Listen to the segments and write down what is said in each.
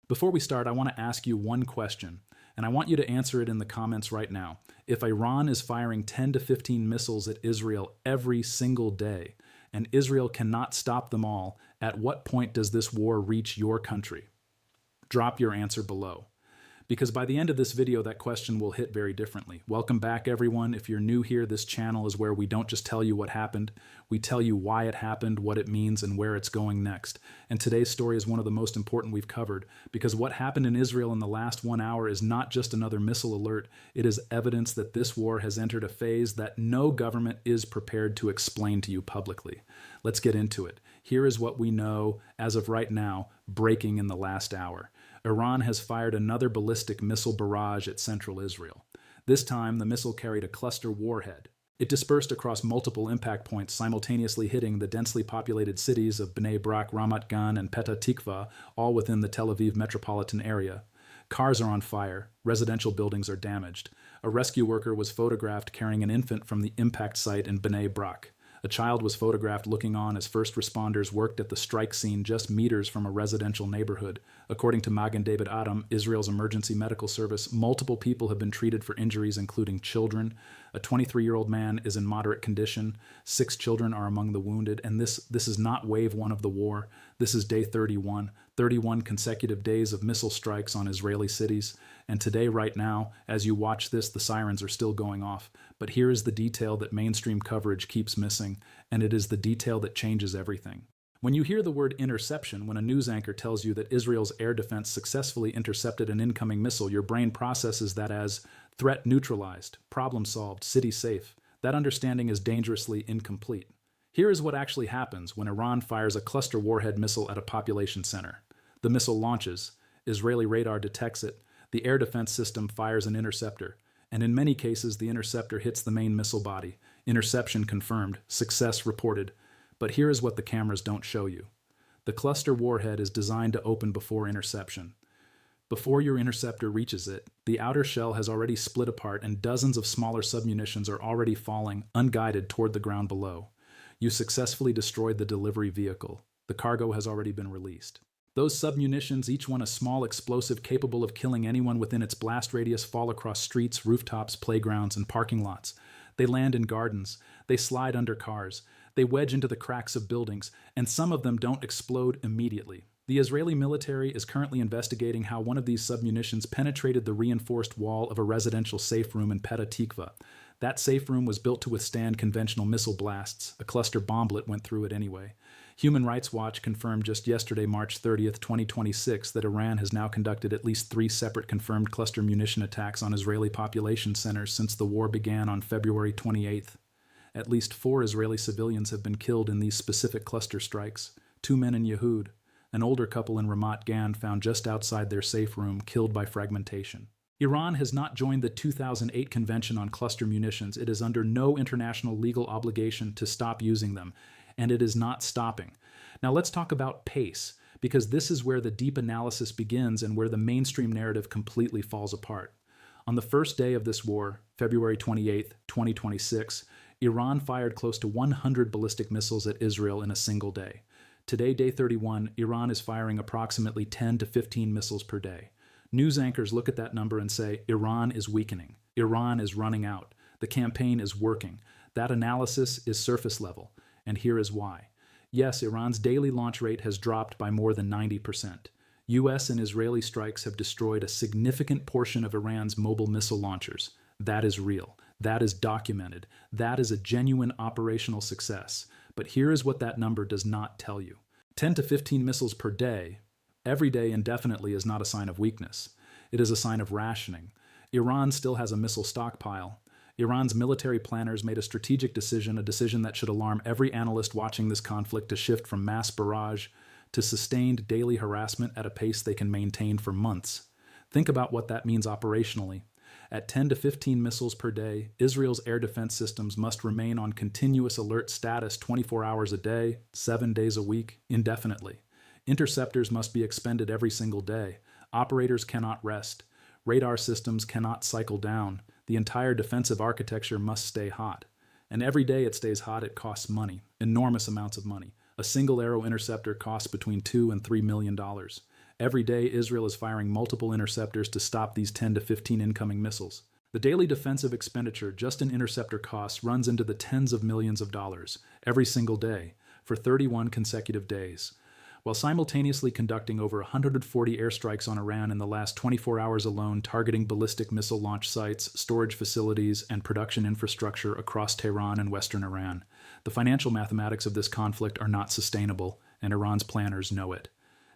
Before we start, I want to ask you one question, and I want you to answer it in the comments right now. If Iran is firing 10 to 15 missiles at Israel every single day, and Israel cannot stop them all, at what point does this war reach your country? Drop your answer below. Because by the end of this video, that question will hit very differently. Welcome back, everyone. If you're new here, this channel is where we don't just tell you what happened, we tell you why it happened, what it means, and where it's going next. And today's story is one of the most important we've covered, because what happened in Israel in the last 1 hour is not just another missile alert, it is evidence that this war has entered a phase that no government is prepared to explain to you publicly. Let's get into it. Here is what we know as of right now, breaking in the last hour. Iran has fired another ballistic missile barrage at central Israel. This time, the missile carried a cluster warhead. It dispersed across multiple impact points, simultaneously hitting the densely populated cities of Bnei Brak, Ramat Gan, and Petah Tikva, all within the Tel Aviv metropolitan area. Cars are on fire. Residential buildings are damaged. A rescue worker was photographed carrying an infant from the impact site in Bnei Brak. A child was photographed looking on as first responders worked at the strike scene just meters from a residential neighborhood. According to Magen David Adom, Israel's emergency medical service, multiple people have been treated for injuries, including children. A 23-year-old man is in moderate condition. 6 children are among the wounded, and this is not wave 1 of the war. This is day 31, 31 consecutive days of missile strikes on Israeli cities. And today, right now, as you watch this, the sirens are still going off. But here is the detail that mainstream coverage keeps missing, and it is the detail that changes everything. When you hear the word interception, when a news anchor tells you that Israel's air defense successfully intercepted an incoming missile, your brain processes that as threat neutralized, problem solved, city safe. That understanding is dangerously incomplete. Here is what actually happens when Iran fires a cluster warhead missile at a population center. The missile launches. Israeli radar detects it. The air defense system fires an interceptor. And in many cases, the interceptor hits the main missile body. Interception confirmed. Success reported. But here is what the cameras don't show you. The cluster warhead is designed to open before interception. Before your interceptor reaches it, the outer shell has already split apart and dozens of smaller submunitions are already falling, unguided, toward the ground below. You successfully destroyed the delivery vehicle. The cargo has already been released. Those submunitions, each one a small explosive capable of killing anyone within its blast radius, fall across streets, rooftops, playgrounds, and parking lots. They land in gardens. They slide under cars. They wedge into the cracks of buildings, and some of them don't explode immediately. The Israeli military is currently investigating how one of these submunitions penetrated the reinforced wall of a residential safe room in Petah Tikva. That safe room was built to withstand conventional missile blasts. A cluster bomblet went through it anyway. Human Rights Watch confirmed just yesterday, March 30th, 2026, that Iran has now conducted at least 3 separate confirmed cluster munition attacks on Israeli population centers since the war began on February 28th. At least 4 Israeli civilians have been killed in these specific cluster strikes. 2 men in Yehud, an older couple in Ramat Gan found just outside their safe room, killed by fragmentation. Iran has not joined the 2008 Convention on Cluster Munitions. It is under no international legal obligation to stop using them, and it is not stopping. Now let's talk about pace, because this is where the deep analysis begins and where the mainstream narrative completely falls apart. On the first day of this war, February 28, 2026, Iran fired close to 100 ballistic missiles at Israel in a single day. Today, day 31, Iran is firing approximately 10 to 15 missiles per day. News anchors look at that number and say, Iran is weakening. Iran is running out. The campaign is working. That analysis is surface level, and here is why. Yes, Iran's daily launch rate has dropped by more than 90%. US and Israeli strikes have destroyed a significant portion of Iran's mobile missile launchers. That is real. That is documented. That is a genuine operational success. But here is what that number does not tell you. 10 to 15 missiles per day, every day indefinitely, is not a sign of weakness. It is a sign of rationing. Iran still has a missile stockpile. Iran's military planners made a strategic decision, a decision that should alarm every analyst watching this conflict, to shift from mass barrage to sustained daily harassment at a pace they can maintain for months. Think about what that means operationally. At 10 to 15 missiles per day, Israel's air defense systems must remain on continuous alert status 24 hours a day, 7 days a week, indefinitely. Interceptors must be expended every single day. Operators cannot rest. Radar systems cannot cycle down. The entire defensive architecture must stay hot. And every day it stays hot, it costs money, enormous amounts of money. A single Arrow interceptor costs between $2 and $3 million. Every day, Israel is firing multiple interceptors to stop these 10 to 15 incoming missiles. The daily defensive expenditure just in interceptor costs runs into the tens of millions of dollars every single day for 31 consecutive days, while simultaneously conducting over 140 airstrikes on Iran in the last 24 hours alone, targeting ballistic missile launch sites, storage facilities, and production infrastructure across Tehran and western Iran. The financial mathematics of this conflict are not sustainable, and Iran's planners know it.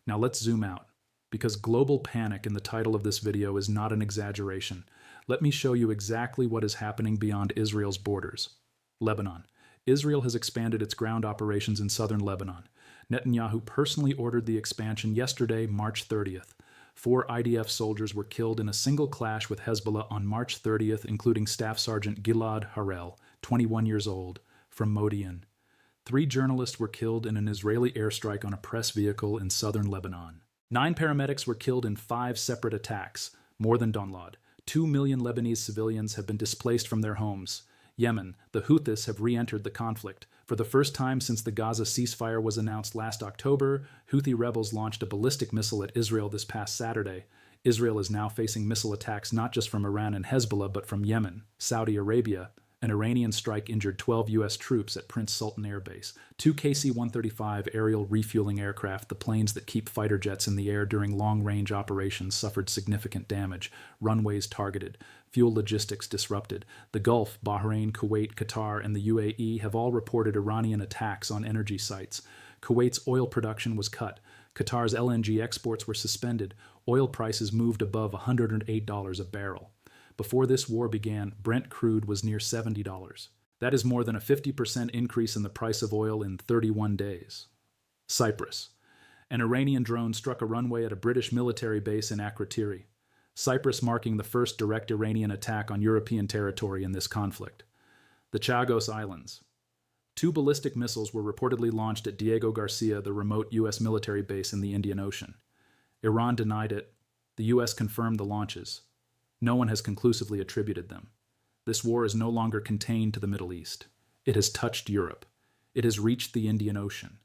Now let's zoom out, because global panic in the title of this video is not an exaggeration. Let me show you exactly what is happening beyond Israel's borders. Lebanon. Israel has expanded its ground operations in southern Lebanon. Netanyahu personally ordered the expansion yesterday, March 30th. 4 IDF soldiers were killed in a single clash with Hezbollah on March 30th, including Staff Sergeant Gilad Harel, 21 years old, from Modi'in. 3 journalists were killed in an Israeli airstrike on a press vehicle in southern Lebanon. 9 paramedics were killed in 5 separate attacks, more than Donlad. 2 million Lebanese civilians have been displaced from their homes. Yemen, the Houthis have re-entered the conflict. For the first time since the Gaza ceasefire was announced last October, Houthi rebels launched a ballistic missile at Israel this past Saturday. Israel is now facing missile attacks not just from Iran and Hezbollah, but from Yemen, Saudi Arabia. An Iranian strike injured 12 U.S. troops at Prince Sultan Air Base. 2 KC-135 aerial refueling aircraft, the planes that keep fighter jets in the air during long-range operations, suffered significant damage. Runways targeted. Fuel logistics disrupted. The Gulf, Bahrain, Kuwait, Qatar, and the UAE have all reported Iranian attacks on energy sites. Kuwait's oil production was cut. Qatar's LNG exports were suspended. Oil prices moved above $108 a barrel. Before this war began, Brent crude was near $70. That is more than a 50% increase in the price of oil in 31 days. Cyprus. An Iranian drone struck a runway at a British military base in Akrotiri. Cyprus marking the first direct Iranian attack on European territory in this conflict. The Chagos Islands. 2 ballistic missiles were reportedly launched at Diego Garcia, the remote U.S. military base in the Indian Ocean. Iran denied it. The U.S. confirmed the launches. No one has conclusively attributed them. This war is no longer contained to the Middle East. It has touched Europe. It has reached the Indian Ocean.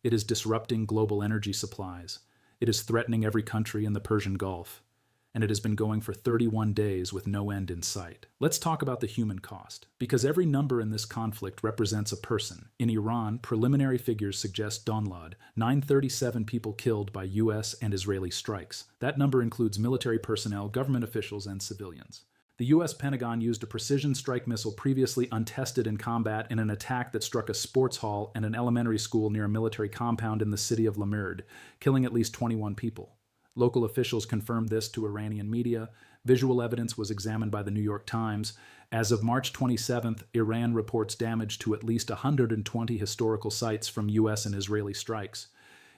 It is disrupting global energy supplies. It is threatening every country in the Persian Gulf. And it has been going for 31 days with no end in sight. Let's talk about the human cost, because every number in this conflict represents a person. In Iran, preliminary figures suggest Donlad, 937 people killed by U.S. and Israeli strikes. That number includes military personnel, government officials, and civilians. The U.S. Pentagon used a precision strike missile previously untested in combat in an attack that struck a sports hall and an elementary school near a military compound in the city of Lamerd, killing at least 21 people. Local officials confirmed this to Iranian media. Visual evidence was examined by the New York Times. As of March 27th, Iran reports damage to at least 120 historical sites from U.S. and Israeli strikes.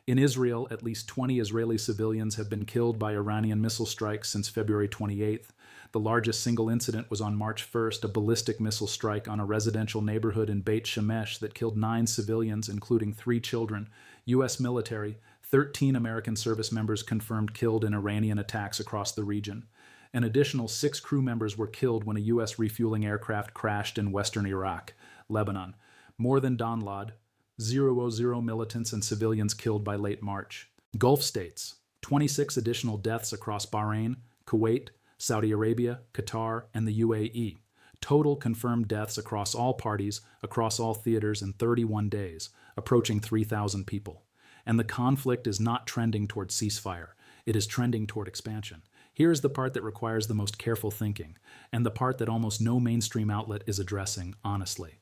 In Israel, at least 20 Israeli civilians have been killed by Iranian missile strikes since February 28th. The largest single incident was on March 1st, a ballistic missile strike on a residential neighborhood in Beit Shemesh that killed 9 civilians, including 3 children. U.S. military, 13 American service members confirmed killed in Iranian attacks across the region. An additional 6 crew members were killed when a U.S. refueling aircraft crashed in western Iraq, Lebanon. More than Donlad, 0 militants and civilians killed by late March. Gulf states, 26 additional deaths across Bahrain, Kuwait, Saudi Arabia, Qatar, and the UAE. Total confirmed deaths across all parties, across all theaters in 31 days, approaching 3,000 people. And the conflict is not trending toward ceasefire. It is trending toward expansion. Here's the part that requires the most careful thinking, and the part that almost no mainstream outlet is addressing, honestly.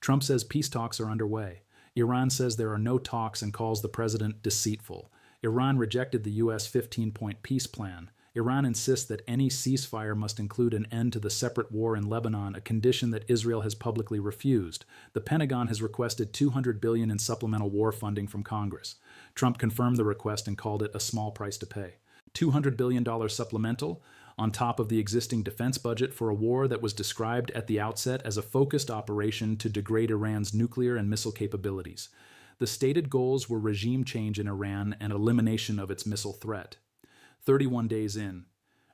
Trump says peace talks are underway. Iran says there are no talks and calls the president deceitful. Iran rejected the U.S. 15-point peace plan. Iran insists that any ceasefire must include an end to the separate war in Lebanon, a condition that Israel has publicly refused. The Pentagon has requested $200 billion in supplemental war funding from Congress. Trump confirmed the request and called it a small price to pay. $200 billion supplemental on top of the existing defense budget for a war that was described at the outset as a focused operation to degrade Iran's nuclear and missile capabilities. The stated goals were regime change in Iran and elimination of its missile threat. 31 days in,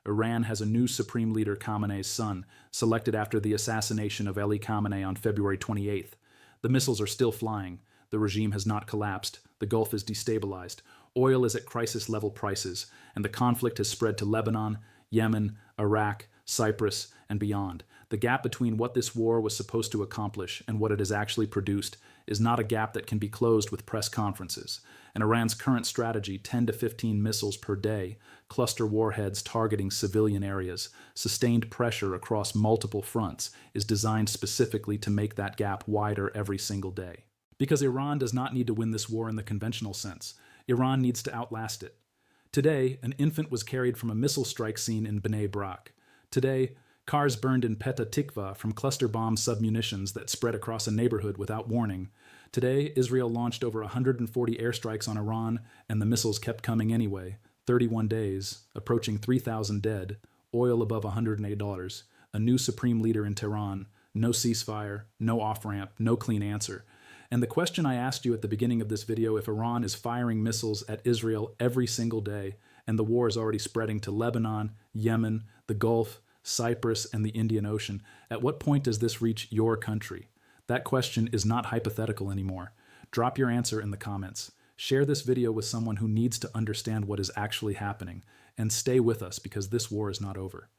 Iran has a new Supreme Leader, Khamenei's son, selected after the assassination of Ali Khamenei on February 28th. The missiles are still flying. The regime has not collapsed. The Gulf is destabilized. Oil is at crisis-level prices, and the conflict has spread to Lebanon, Yemen, Iraq, Cyprus, and beyond. The gap between what this war was supposed to accomplish and what it has actually produced is not a gap that can be closed with press conferences. And Iran's current strategy, 10 to 15 missiles per day, cluster warheads targeting civilian areas, sustained pressure across multiple fronts, is designed specifically to make that gap wider every single day. Because Iran does not need to win this war in the conventional sense. Iran needs to outlast it. Today, an infant was carried from a missile strike scene in Bnei Brak. Today, cars burned in Petah Tikva from cluster bomb submunitions that spread across a neighborhood without warning. Today, Israel launched over 140 airstrikes on Iran, and the missiles kept coming anyway. 31 days, approaching 3,000 dead, oil above $108, a new supreme leader in Tehran, no ceasefire, no off-ramp, no clean answer. And the question I asked you at the beginning of this video, if Iran is firing missiles at Israel every single day, and the war is already spreading to Lebanon, Yemen, the Gulf, Cyprus, and the Indian Ocean, at what point does this reach your country? That question is not hypothetical anymore. Drop your answer in the comments. Share this video with someone who needs to understand what is actually happening, and stay with us because this war is not over.